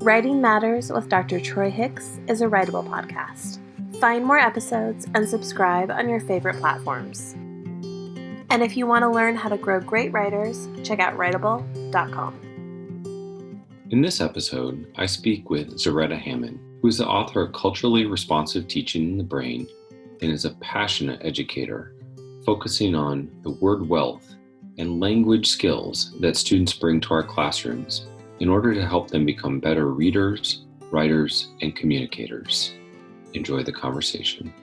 Writing Matters with Dr. Troy Hicks is a Writable podcast. Find more episodes and subscribe on your favorite platforms. And if you want to learn how to grow great writers, check out Writable.com. In this episode, I speak with Zaretta Hammond, who is the author of Culturally Responsive Teaching in the Brain and is a passionate educator, focusing on the word wealth and language skills that students bring to our classrooms in order to help them become better readers, writers, and communicators. Enjoy the conversation.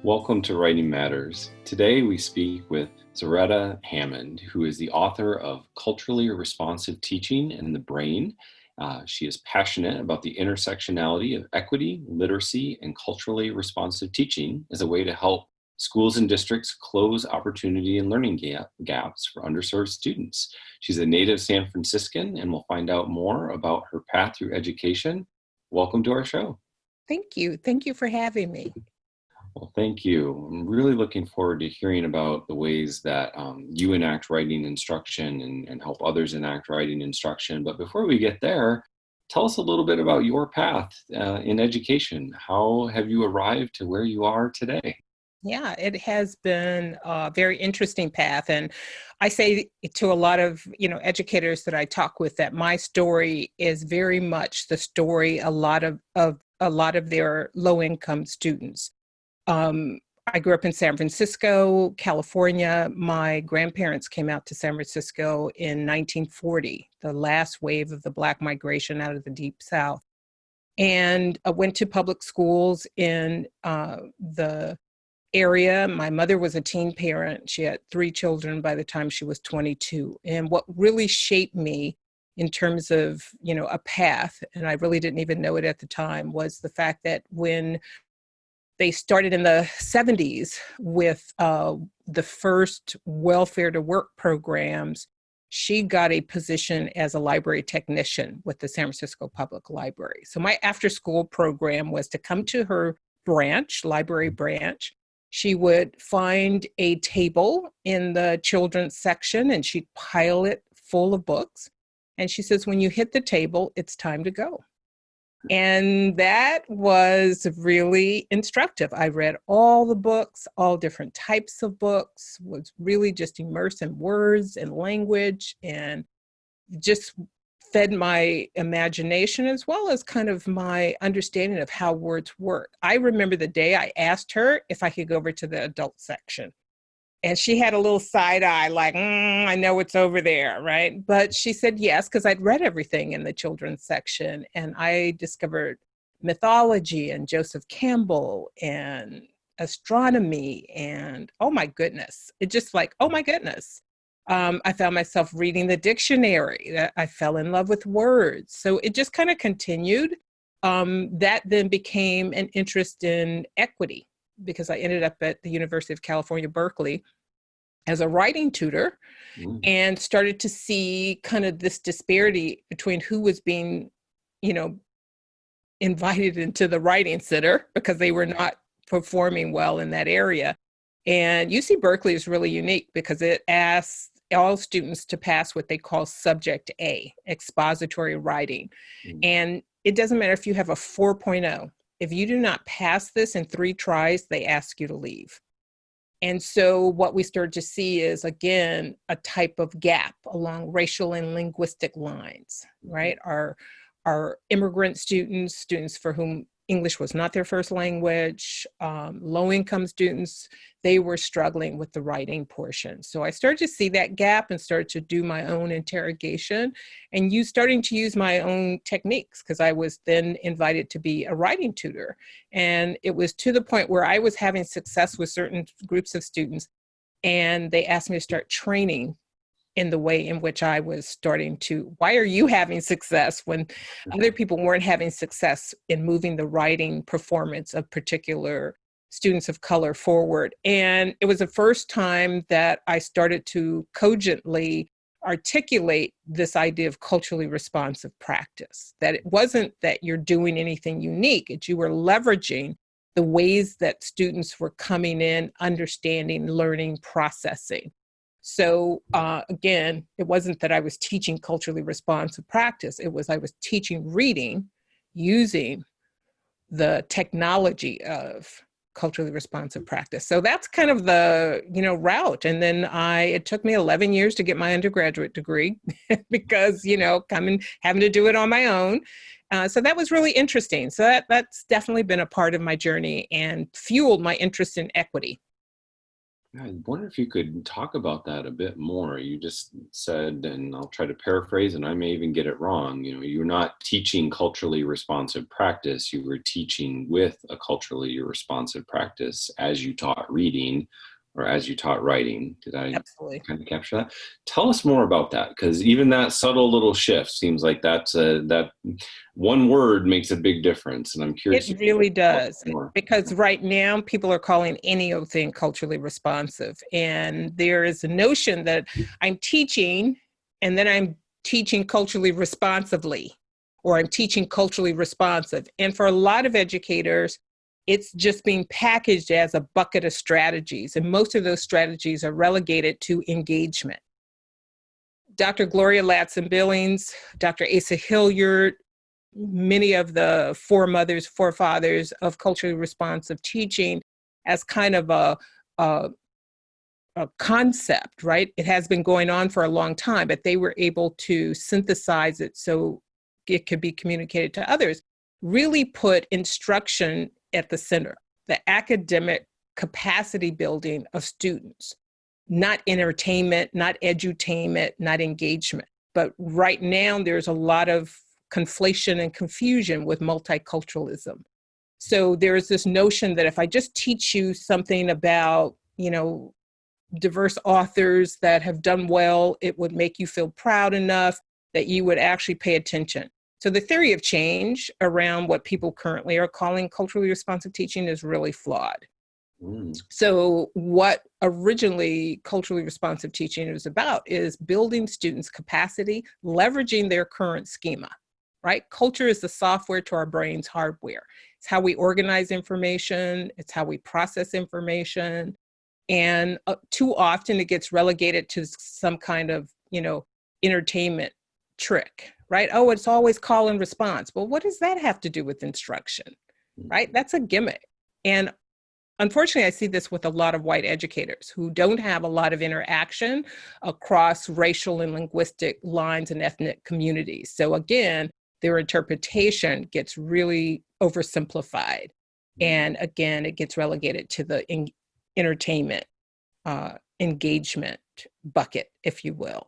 Welcome to Writing Matters. Today we speak with Zaretta Hammond, who is the author of Culturally Responsive Teaching in the Brain. She is passionate about the intersectionality of equity, literacy, and culturally responsive teaching as a way to help schools and districts close opportunity and learning gaps for underserved students. She's a native San Franciscan, and we'll find out more about her path through education. Welcome to our show. Thank you. Thank you for having me. Well, thank you. I'm really looking forward to hearing about the ways that you enact writing instruction and help others enact writing instruction. But before we get there, tell us a little bit about your path in education. How have you arrived to where you are today? Yeah, it has been a very interesting path. And I say to a lot of, educators that I talk with that my story is very much the story a lot of their low-income students. I grew up in San Francisco, California. My grandparents came out to San Francisco in 1940, the last wave of the Black migration out of the Deep South. And I went to public schools in the area. My mother was a teen parent. She had 3 children by the time she was 22. And what really shaped me in terms of, a path, and I really didn't even know it at the time, was the fact that when they started in the 70s with the first welfare to work programs, she got a position as a library technician with the San Francisco Public Library. So my after-school program was to come to her library branch. She would find a table in the children's section and she'd pile it full of books. And she says, when you hit the table, it's time to go. And that was really instructive. I read all the books, all different types of books, was really just immersed in words and language, and just fed my imagination as well as kind of my understanding of how words work. I remember the day I asked her if I could go over to the adult section. And she had a little side eye like, I know it's over there, right? But she said yes, because I'd read everything in the children's section. And I discovered mythology and Joseph Campbell and astronomy. And oh my goodness, it just like, oh my goodness. I found myself reading the dictionary. I fell in love with words. So it just kind of continued. That then became an interest in equity, because I ended up at the University of California, Berkeley, as a writing tutor, and started to see kind of this disparity between who was being, invited into the writing center because they were not performing well in that area. And UC Berkeley is really unique because it asks all students to pass what they call Subject A, expository writing. And it doesn't matter if you have a 4.0. If you do not pass this in 3 tries, they ask you to leave. And so what we started to see is, again, a type of gap along racial and linguistic lines, right? Our immigrant students for whom English was not their first language, low-income students, they were struggling with the writing portion. So I started to see that gap and started to do my own interrogation and starting to use my own techniques, because I was then invited to be a writing tutor. And it was to the point where I was having success with certain groups of students, and they asked me to start training in the way in which I was starting to, why are you having success when other people weren't having success in moving the writing performance of particular students of color forward? And it was the first time that I started to cogently articulate this idea of culturally responsive practice, that it wasn't that you're doing anything unique, it's you were leveraging the ways that students were coming in, understanding, learning, processing. So again, it wasn't that I was teaching culturally responsive practice. It was I was teaching reading using the technology of culturally responsive practice. So that's kind of the, route. And then it took me 11 years to get my undergraduate degree because, having to do it on my own. So that was really interesting. So that's definitely been a part of my journey and fueled my interest in equity. I wonder if you could talk about that a bit more. You just said, and I'll try to paraphrase, and I may even get it wrong, you're not teaching culturally responsive practice. You were teaching with a culturally responsive practice as you taught reading or as you taught writing. Did I Absolutely kind of capture that? Tell us more about that, because even that subtle little shift seems like that one word makes a big difference. And I'm curious. It really does, because right now people are calling anything culturally responsive. And there is a notion that I'm teaching and then I'm teaching culturally responsively, or I'm teaching culturally responsive. And for a lot of educators, it's just being packaged as a bucket of strategies. And most of those strategies are relegated to engagement. Dr. Gloria Ladson-Billings, Dr. Asa Hilliard, many of the forefathers of culturally responsive teaching as kind of a concept, right? It has been going on for a long time, but they were able to synthesize it so it could be communicated to others, really put instruction at the center, the academic capacity building of students, not entertainment, not edutainment, not engagement. But right now, there's a lot of conflation and confusion with multiculturalism. So there's this notion that if I just teach you something about, diverse authors that have done well, it would make you feel proud enough that you would actually pay attention. So the theory of change around what people currently are calling culturally responsive teaching is really flawed. So what originally culturally responsive teaching is about is building students' capacity, leveraging their current schema, right? Culture is the software to our brain's hardware. It's how we organize information. It's how we process information. And too often it gets relegated to some kind of, entertainment trick, right? Oh, it's always call and response. Well, what does that have to do with instruction, right? That's a gimmick. And unfortunately, I see this with a lot of white educators who don't have a lot of interaction across racial and linguistic lines and ethnic communities. So again, their interpretation gets really oversimplified. And again, it gets relegated to the entertainment, engagement bucket, if you will.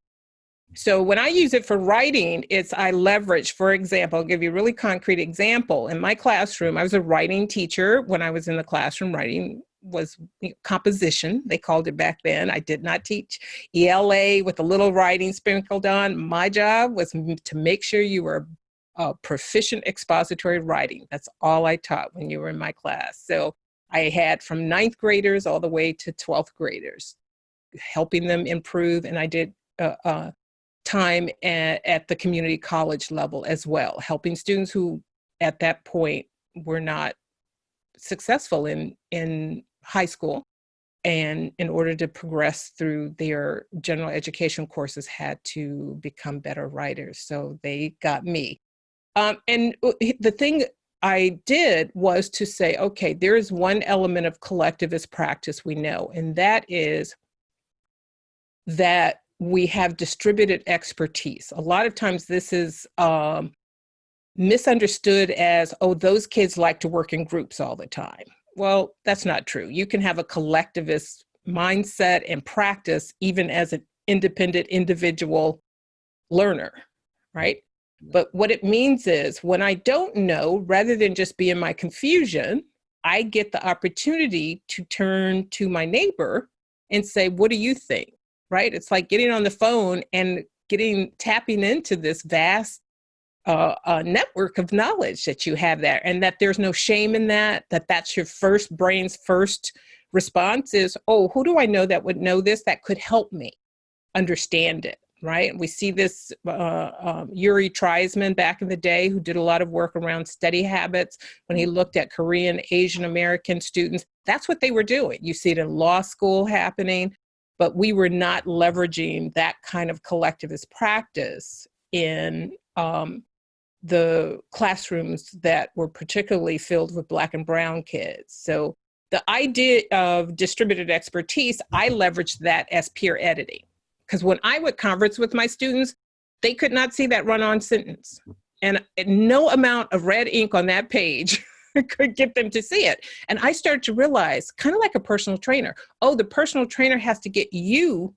So when I use it for writing, I leverage, for example, I'll give you a really concrete example. In my classroom, I was a writing teacher. When I was in the classroom, writing was composition, they called it back then. I did not teach ELA with a little writing sprinkled on. My job was to make sure you were proficient expository writing. That's all I taught when you were in my class. So I had from ninth graders all the way to 12th graders, helping them improve. And I did time at the community college level as well, helping students who at that point were not successful in high school, and in order to progress through their general education courses had to become better writers. So they got me. And the thing I did was to say, okay, there is one element of collectivist practice we know, and that is that we have distributed expertise. A lot of times this is misunderstood as, oh, those kids like to work in groups all the time. Well, that's not true. You can have a collectivist mindset and practice even as an independent individual learner, right? But what it means is when I don't know, rather than just be in my confusion, I get the opportunity to turn to my neighbor and say, what do you think? Right? It's like getting on the phone and tapping into this vast network of knowledge that you have there, and that there's no shame in that that's your brain's first response is, oh, who do I know that would know this, that could help me understand it, right? We see this, Yuri Treisman back in the day, who did a lot of work around study habits when he looked at Korean, Asian American students. That's what they were doing. You see it in law school happening. but we were not leveraging that kind of collectivist practice in the classrooms that were particularly filled with Black and brown kids. So the idea of distributed expertise, I leveraged that as peer editing. Because when I would converse with my students, they could not see that run-on sentence. And no amount of red ink on that page could get them to see it. And I started to realize, kind of like a personal trainer, oh, the personal trainer has to get you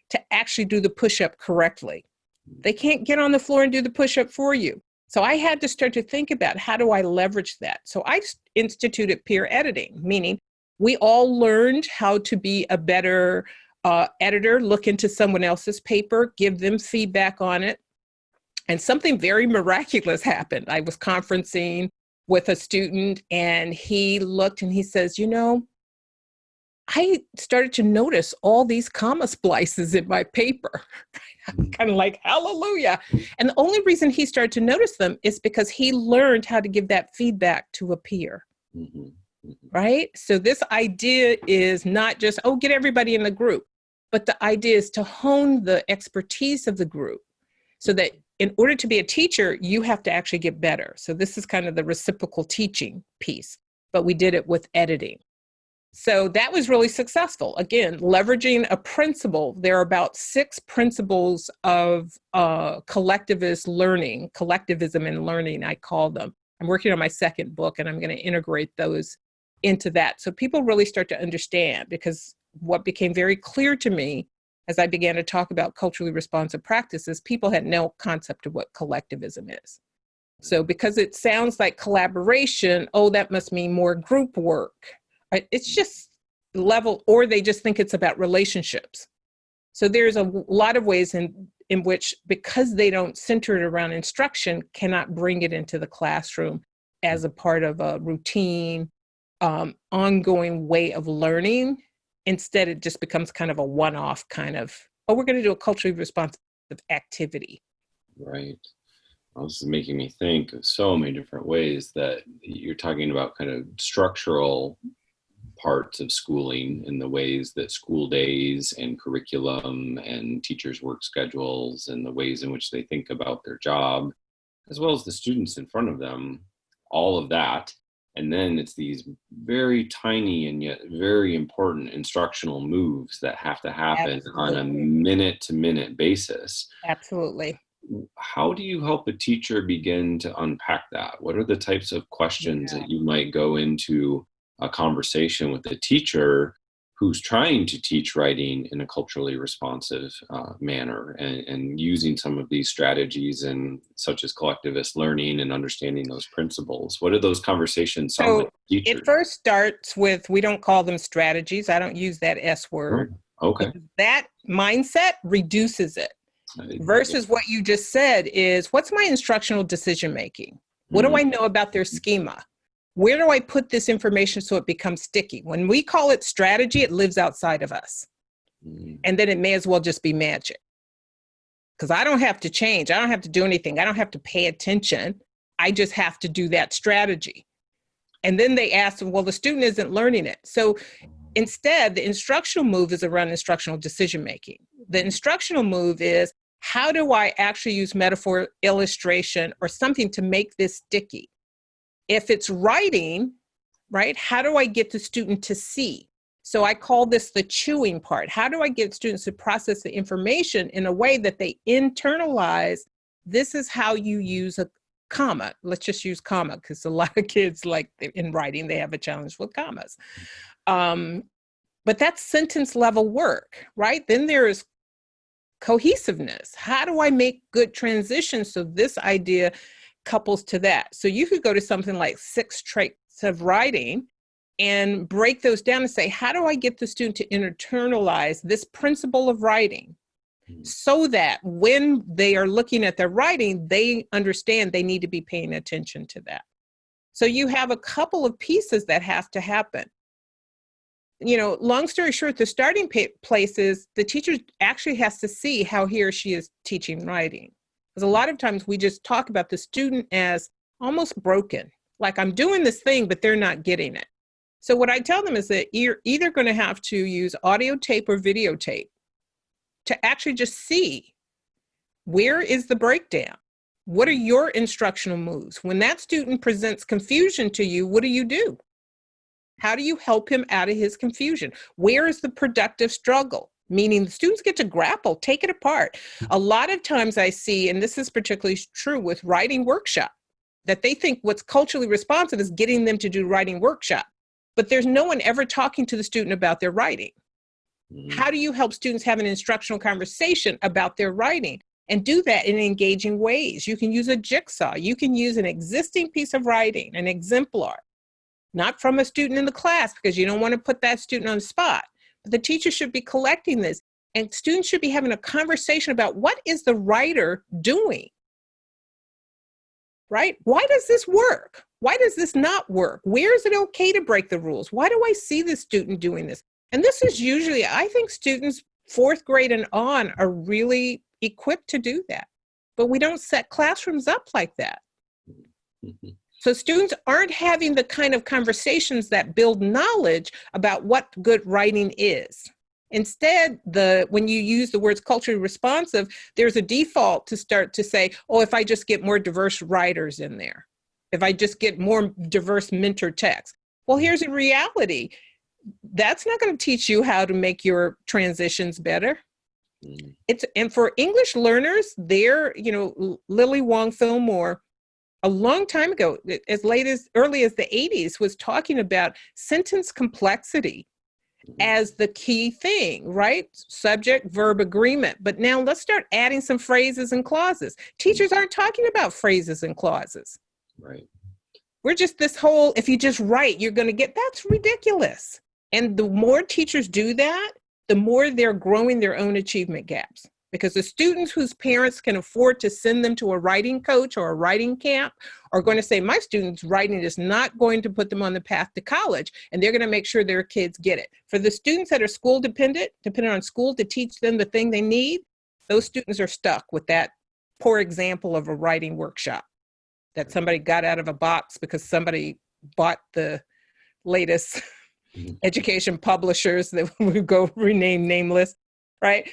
to actually do the push-up correctly. They can't get on the floor and do the push-up for you. So I had to start to think about, how do I leverage that? So I instituted peer editing, meaning we all learned how to be a better editor, look into someone else's paper, give them feedback on it. And something very miraculous happened. I was conferencing with a student and he looked and he says, I started to notice all these comma splices in my paper. I'm kind of like, hallelujah. And the only reason he started to notice them is because he learned how to give that feedback to a peer. Mm-hmm. Mm-hmm. Right? So this idea is not just, get everybody in the group, but the idea is to hone the expertise of the group so that in order to be a teacher, you have to actually get better. So this is kind of the reciprocal teaching piece, but we did it with editing. So that was really successful. Again, leveraging a principle. There are about 6 principles of collectivism in learning, I call them. I'm working on my second book and I'm going to integrate those into that. So people really start to understand, because what became very clear to me as I began to talk about culturally responsive practices, people had no concept of what collectivism is. So because it sounds like collaboration, that must mean more group work. It's just level, or they just think it's about relationships. So there's a lot of ways in which, because they don't center it around instruction, cannot bring it into the classroom as a part of a routine, ongoing way of learning. Instead, it just becomes kind of a one-off kind of, we're going to do a culturally responsive activity. Right. Well, this is making me think of so many different ways that you're talking about, kind of structural parts of schooling in the ways that school days and curriculum and teachers' work schedules and the ways in which they think about their job, as well as the students in front of them, all of that. And then it's these very tiny and yet very important instructional moves that have to happen on a minute-to-minute basis. Absolutely. How do you help a teacher begin to unpack that? What are the types of questions that you might go into a conversation with a teacher who's trying to teach writing in a culturally responsive manner, and using some of these strategies such as collectivist learning and understanding those principles? What are those conversations sound like to teachers? It first starts with, we don't call them strategies. I don't use that S word. Okay. That mindset reduces it. Versus what you just said is, what's my instructional decision making? What do I know about their schema? Where do I put this information so it becomes sticky? When we call it strategy, it lives outside of us. And then it may as well just be magic. Because I don't have to change. I don't have to do anything. I don't have to pay attention. I just have to do that strategy. And then they ask, well, the student isn't learning it. So instead, the instructional move is around instructional decision making. The instructional move is, how do I actually use metaphor, illustration, or something to make this sticky? If it's writing, right, how do I get the student to see? So I call this the chewing part. How do I get students to process the information in a way that they internalize, this is how you use a comma. Let's just use comma, because a lot of kids, like in writing, they have a challenge with commas. But that's sentence level work, right? Then there's cohesiveness. How do I make good transitions so this idea couples to that? So you could go to something like 6 traits of writing and break those down and say, how do I get the student to internalize this principle of writing so that when they are looking at their writing, they understand they need to be paying attention to that. So you have a couple of pieces that have to happen. Long story short, the starting place is the teacher actually has to see how he or she is teaching writing. Because a lot of times we just talk about the student as almost broken. Like, I'm doing this thing, but they're not getting it. So what I tell them is that you're either going to have to use audio tape or videotape to actually just see where is the breakdown. What are your instructional moves? When that student presents confusion to you, what do? How do you help him out of his confusion? Where is the productive struggle? Meaning the students get to grapple, take it apart. A lot of times I see, and this is particularly true with writing workshop, that they think what's culturally responsive is getting them to do writing workshop. But there's no one ever talking to the student about their writing. How do you help students have an instructional conversation about their writing? And do that in engaging ways. You can use a jigsaw. You can use an existing piece of writing, an exemplar, not from a student in the class because you don't want to put that student on the spot. But the teacher should be collecting this, and students should be having a conversation about what is the writer doing, right? Why does this work? Why does this not work? Where is it okay to break the rules? Why do I see this student doing this? And this is usually, I think students 4th grade and on are really equipped to do that. But we don't set classrooms up like that. So students aren't having the kind of conversations that build knowledge about what good writing is. Instead, when you use the words culturally responsive, there's a default to start to say, oh, if I just get more diverse writers in there, if I just get more diverse mentor text. Well, here's a reality. That's not going to teach you how to make your transitions better. And for English learners, Lily Wong Fillmore, a long time ago, early as the 80s, was talking about sentence complexity as the key thing, right? Subject, verb, agreement. But now let's start adding some phrases and clauses. Teachers aren't talking about phrases and clauses. Right. We're just this whole, if you just write, you're going to get, that's ridiculous. And the more teachers do that, the more they're growing their own achievement gaps. Because the students whose parents can afford to send them to a writing coach or a writing camp are going to say, my students' writing is not going to put them on the path to college, and they're going to make sure their kids get it. For the students that are school dependent on school to teach them the thing they need, those students are stuck with that poor example of a writing workshop that somebody got out of a box because somebody bought the latest education publishers that we go rename nameless, right?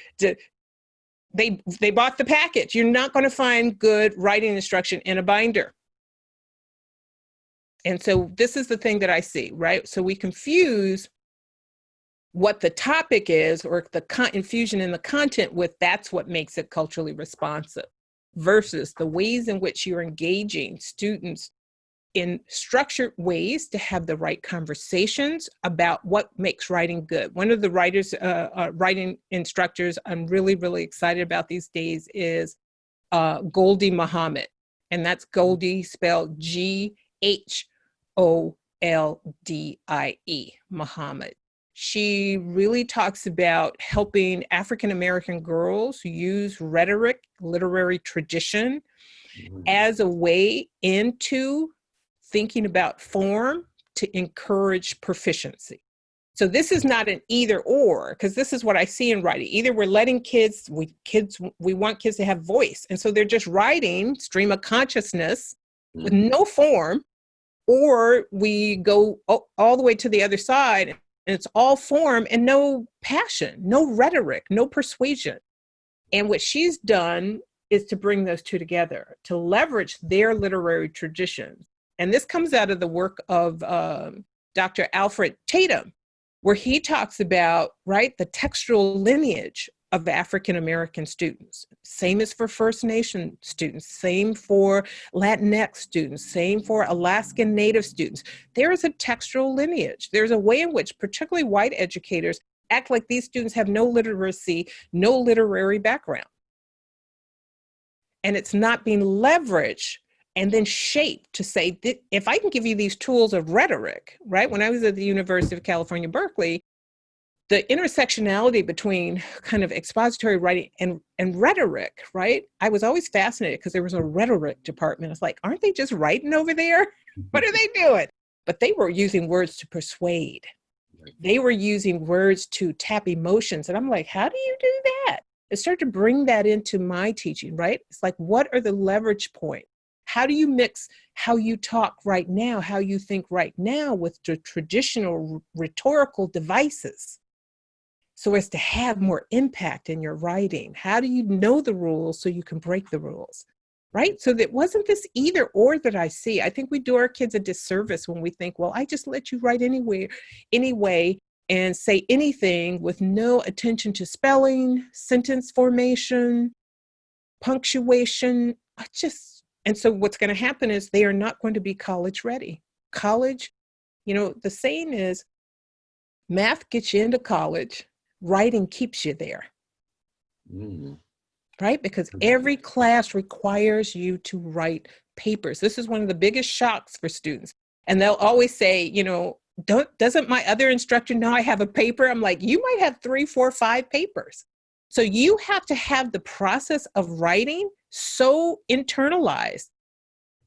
They bought the package. You're not going to find good writing instruction in a binder. And so this is the thing that I see, right? So we confuse what the topic is or the infusion in the content with that's what makes it culturally responsive versus the ways in which you're engaging students in structured ways to have the right conversations about what makes writing good. One of the writing instructors I'm really, really excited about these days is Goldie Muhammad. And that's Goldie spelled Goldie, Muhammad. She really talks about helping African-American girls use rhetoric, literary tradition, as a way into thinking about form to encourage proficiency. So this is not an either or, because this is what I see in writing. Either we're letting we want kids to have voice. And so they're just writing stream of consciousness with no form, or we go all the way to the other side and it's all form and no passion, no rhetoric, no persuasion. And what she's done is to bring those two together, to leverage their literary traditions. And this comes out of the work of Dr. Alfred Tatum, where he talks about, right, the textual lineage of African-American students. Same as for First Nation students, same for Latinx students, same for Alaskan Native students. There is a textual lineage. There's a way in which particularly white educators act like these students have no literacy, no literary background. And it's not being leveraged and then shaped to say, if I can give you these tools of rhetoric, right? When I was at the University of California, Berkeley, the intersectionality between kind of expository writing and rhetoric, right? I was always fascinated because there was a rhetoric department. It's like, aren't they just writing over there? What are they doing? But they were using words to persuade. They were using words to tap emotions. And I'm like, how do you do that? I started to bring that into my teaching, right? It's like, what are the leverage points? How do you mix how you talk right now, how you think right now with the traditional rhetorical devices so as to have more impact in your writing? How do you know the rules so you can break the rules? Right? So that wasn't this either or that I see. I think we do our kids a disservice when we think, well, I just let you write anyway, and say anything with no attention to spelling, sentence formation, punctuation. And so what's going to happen is they are not going to be college ready. College, the saying is, math gets you into college, writing keeps you there. Right? Because every class requires you to write papers. This is one of the biggest shocks for students. And they'll always say, doesn't my other instructor know I have a paper? I'm like, you might have 3, 4, 5 papers. So you have to have the process of writing so internalized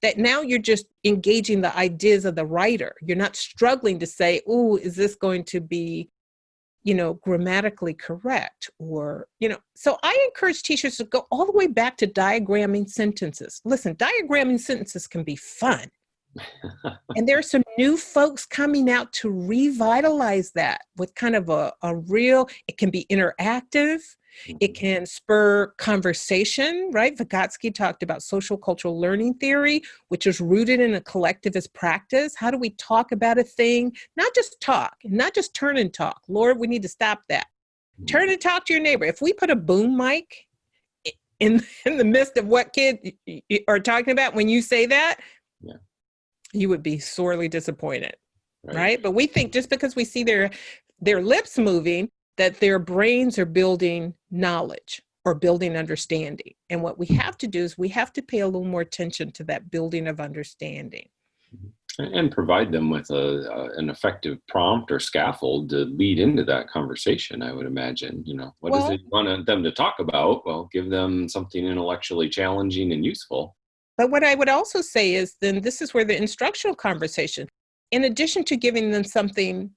that now you're just engaging the ideas of the writer. You're not struggling to say, oh, is this going to be grammatically correct, or, so I encourage teachers to go all the way back to diagramming sentences. Listen, diagramming sentences can be fun. And there are some new folks coming out to revitalize that with kind of a real, it can be interactive. It can spur conversation, right? Vygotsky talked about social cultural learning theory, which is rooted in a collectivist practice. How do we talk about a thing? Not just talk, not just turn and talk. Lord, we need to stop that. Turn and talk to your neighbor. If we put a boom mic in the midst of what kids are talking about when you say that, you would be sorely disappointed, right? But we think just because we see their lips moving, that their brains are building knowledge or building understanding. And what we have to do is we have to pay a little more attention to that building of understanding. And provide them with an effective prompt or scaffold to lead into that conversation, I would imagine. What does it want them to talk about? Well, give them something intellectually challenging and useful. But what I would also say is then this is where the instructional conversation, in addition to giving them something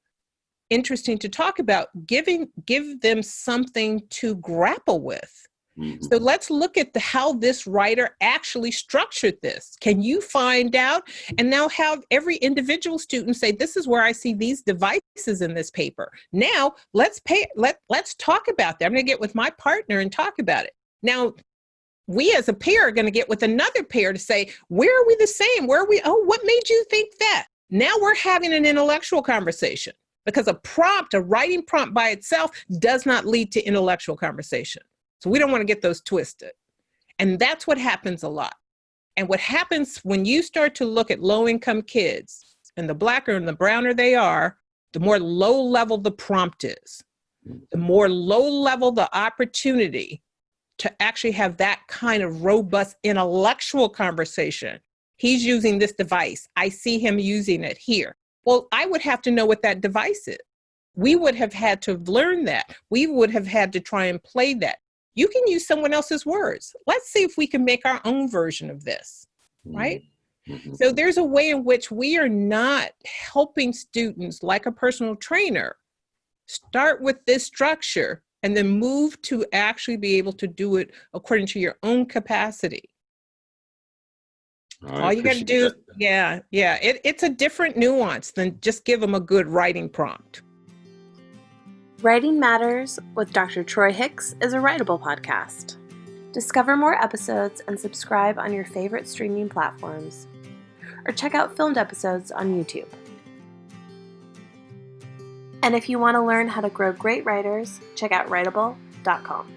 interesting to talk about, give them something to grapple with. So let's look at how this writer actually structured this. Can you find out? And now have every individual student say, this is where I see these devices in this paper. Now let's talk about that. I'm going to get with my partner and talk about it. Now, we as a pair are going to get with another pair to say, where are we the same? Where are we? Oh, what made you think that? Now we're having an intellectual conversation. Because a writing prompt by itself does not lead to intellectual conversation. So we don't want to get those twisted. And that's what happens a lot. And what happens when you start to look at low-income kids, and the blacker and the browner they are, the more low-level the prompt is, the more low-level the opportunity to actually have that kind of robust intellectual conversation. He's using this device. I see him using it here. Well, I would have to know what that device is. We would have had to learn that. We would have had to try and play that. You can use someone else's words. Let's see if we can make our own version of this, right? So there's a way in which we are not helping students like a personal trainer start with this structure and then move to actually be able to do it according to your own capacity. All you got to do, it's a different nuance than just give them a good writing prompt. Writing Matters with Dr. Troy Hicks is a writable podcast. Discover more episodes and subscribe on your favorite streaming platforms, or check out filmed episodes on YouTube. And if you want to learn how to grow great writers, check out Writable.com.